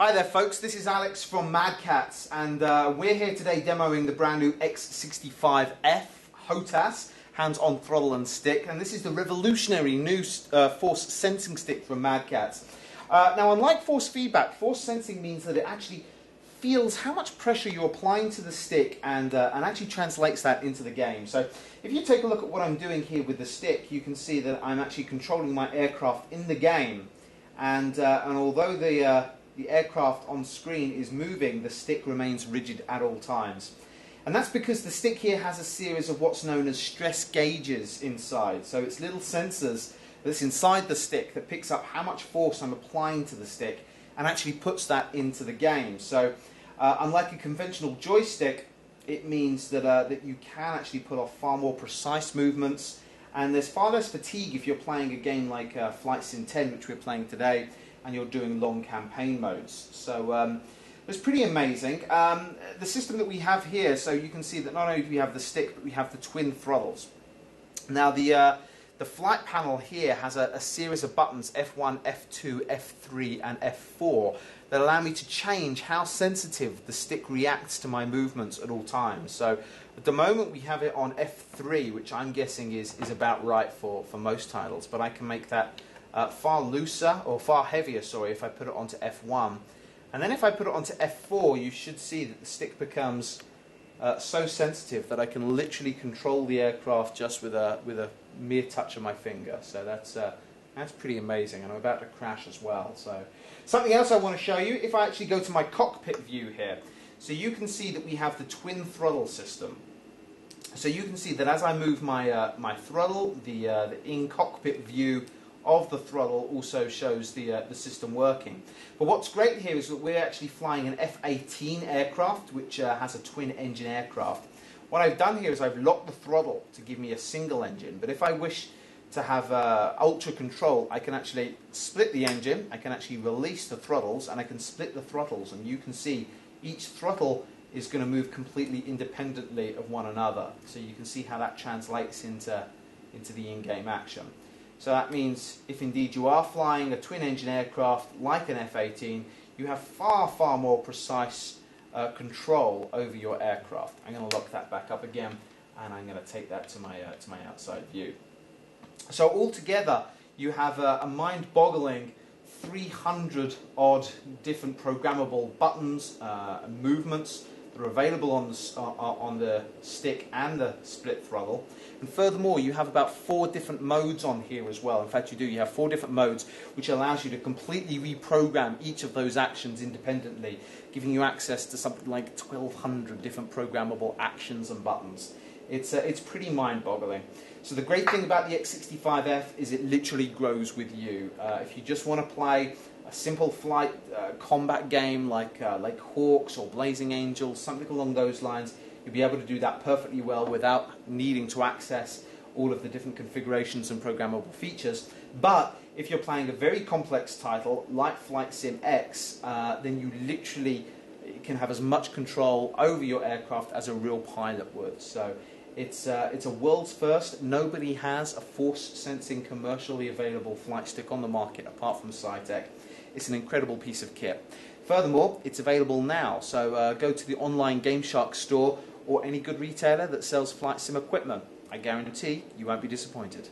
Hi there folks, this is Alex from Catz, and we're here today demoing the brand new X-65F H.O.T.A.S hands-on throttle and stick, and this is the revolutionary new force sensing stick from Catz. Now, unlike force feedback, force sensing means that it actually feels how much pressure you're applying to the stick and actually translates that into the game. So if you take a look at what I'm doing here with the stick, you can see that I'm actually controlling my aircraft in the game, and although the aircraft on screen is moving, the stick remains rigid at all times. And that's because the stick here has a series of what's known as stress gauges inside. So it's little sensors that's inside the stick that picks up how much force I'm applying to the stick and actually puts that into the game. So unlike a conventional joystick, it means that you can actually put off far more precise movements, and there's far less fatigue if you're playing a game like Flight Sim 10, which we're playing today, and you're doing long campaign modes. So it's pretty amazing. The system that we have here, so you can see that not only do we have the stick, but we have the twin throttles. Now the flight panel here has a series of buttons, F1, F2, F3 and F4, that allow me to change how sensitive the stick reacts to my movements at all times. So at the moment we have it on F3, which I'm guessing is about right for most titles, but I can make that far looser, or far heavier, sorry, if I put it onto F1. And then if I put it onto F4, you should see that the stick becomes so sensitive that I can literally control the aircraft just with a mere touch of my finger. So that's pretty amazing, and I'm about to crash as well. So something else I want to show you, if I actually go to my cockpit view here, so you can see that we have the twin throttle system. So you can see that as I move my throttle, the in-cockpit view of the throttle also shows the system working. But what's great here is that we're actually flying an F-18 aircraft, which has a twin engine aircraft. What I've done here is I've locked the throttle to give me a single engine, but if I wish to have ultra control, I can actually split the engine, I can actually release the throttles, and I can split the throttles, and you can see each throttle is going to move completely independently of one another. So you can see how that translates into the in-game action. So that means if indeed you are flying a twin-engine aircraft like an F-18, you have far, far more precise control over your aircraft. I'm going to lock that back up again, and I'm going to take that to my outside view. So altogether, you have a mind-boggling 300-odd different programmable buttons and movements that are available on the stick and the split throttle. And furthermore, you have about 4 different modes on here as well. In fact, you have 4 different modes, which allows you to completely reprogram each of those actions independently, giving you access to something like 1,200 different programmable actions and buttons. It's pretty mind-boggling. So the great thing about the X-65F is it literally grows with you. If you just want to play a simple flight combat game like Hawks or Blazing Angels, something along those lines, you'll be able to do that perfectly well without needing to access all of the different configurations and programmable features. But if you're playing a very complex title like Flight Sim X, then you literally can have as much control over your aircraft as a real pilot would. So it's a world's first. Nobody has a force-sensing commercially available flight stick on the market apart from Saitek. It's an incredible piece of kit. Furthermore, it's available now, so go to the online GameShark store or any good retailer that sells flight sim equipment. I guarantee you won't be disappointed.